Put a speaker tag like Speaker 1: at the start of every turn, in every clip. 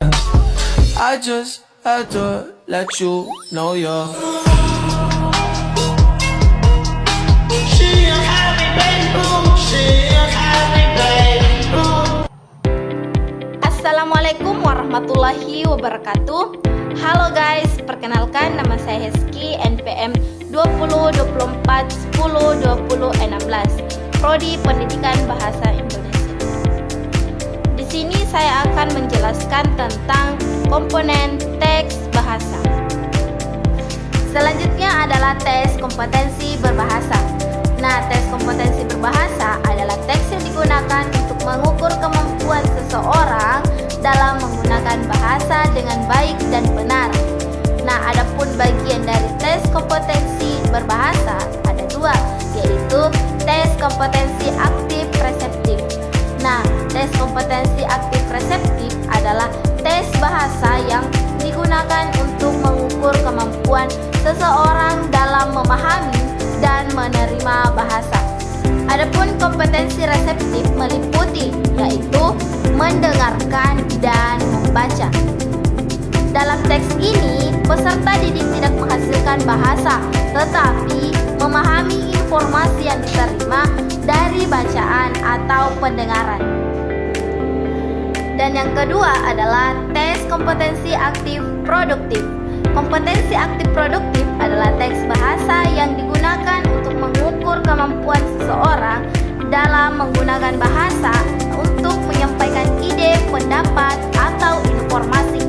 Speaker 1: I just had to let you know you're.
Speaker 2: Assalamualaikum warahmatullahi wabarakatuh. Halo guys, perkenalkan nama saya Heski, NPM 2024102016, Prodi Pendidikan Bahasa Indonesia. Di sini saya akan menjelaskan tentang komponen teks bahasa. Selanjutnya adalah tes kompetensi berbahasa. Nah, tes kompetensi berbahasa adalah tes yang digunakan untuk mengukur kemampuan seseorang dalam menggunakan bahasa dengan baik dan benar. Nah, adapun bagian dari tes kompetensi berbahasa ada dua, yaitu tes kompetensi aktif reseptif. Nah, tes kompetensi aktif reseptif adalah tes bahasa yang digunakan untuk mengukur kemampuan seseorang dalam memahami dan menerima bahasa. Adapun kompetensi reseptif meliputi yaitu mendengarkan dan membaca. Dalam teks ini, peserta didik tidak menghasilkan bahasa, tetapi memahami informasi yang diterima dari bacaan atau pendengaran. Dan yang kedua adalah tes kompetensi aktif produktif. Kompetensi aktif produktif adalah teks bahasa yang digunakan untuk mengukur kemampuan seseorang dalam menggunakan bahasa untuk menyampaikan ide, pendapat, atau informasi.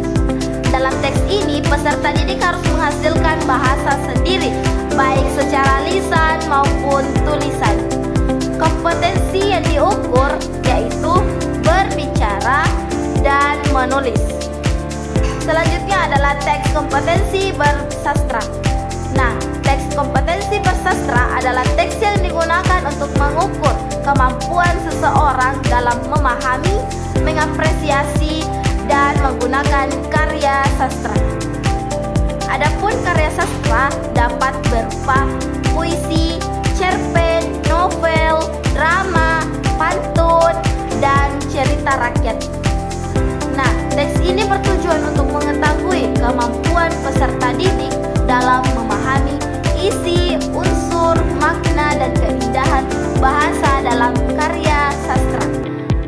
Speaker 2: Dalam teks ini, peserta didik harus menghasilkan bahasa sendiri, baik secara lisan maupun tulisan. Kompetensi yang diukur yaitu berbicara dan menulis. Selanjutnya adalah teks kompetensi bersastra. Nah, teks kompetensi bersastra adalah teks yang digunakan untuk mengukur kemampuan seseorang dalam memahami, mengapresiasi, dan menggunakan karya sastra. Adapun karya sastra dapat berupa puisi, cerpen, novel, drama, pantun, dan cerita rakyat. Nah, teks ini bertujuan untuk mengetahui kemampuan peserta didik dalam memahami isi, unsur, makna, dan keindahan bahasa dalam karya sastra.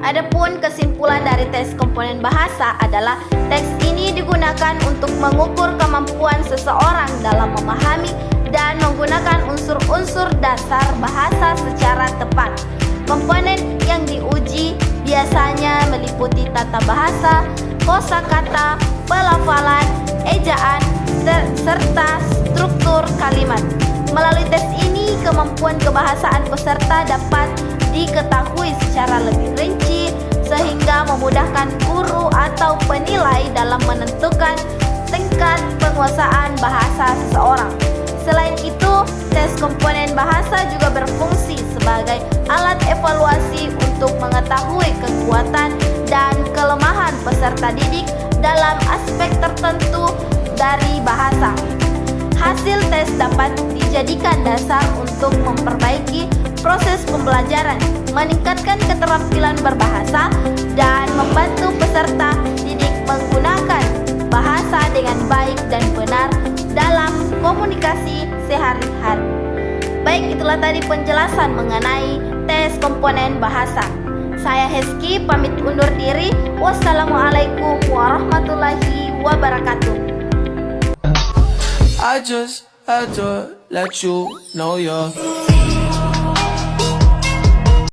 Speaker 2: Adapun kesimpulan dari tes komponen bahasa adalah teks ini digunakan untuk mengukur kemampuan seseorang dalam memahami dan menggunakan unsur-unsur dasar bahasa secara tepat. Komponen yang diuji biasanya meliputi tata bahasa, kosakata, pelafalan, ejaan, serta struktur kalimat. Melalui tes ini, kemampuan kebahasaan peserta dapat diketahui secara lebih rinci sehingga memudahkan guru atau penilai dalam menentukan tingkat penguasaan bahasa seseorang. Selain itu, tes komponen bahasa juga berfungsi sebagai alat evaluasi untuk mengetahui kekuatan dan kelemahan peserta didik dalam aspek tertentu dari bahasa. Hasil tes dapat dijadikan dasar untuk memperbaiki proses pembelajaran, meningkatkan keterampilan berbahasa, dan membantu peserta didik menggunakan bahasa dengan baik dan benar dalam komunikasi sehari-hari. Baik, itulah tadi penjelasan mengenai tes komponen bahasa. Saya Heski pamit undur diri. Wassalamualaikum warahmatullahi wabarakatuh.
Speaker 1: I just had to let you know you're.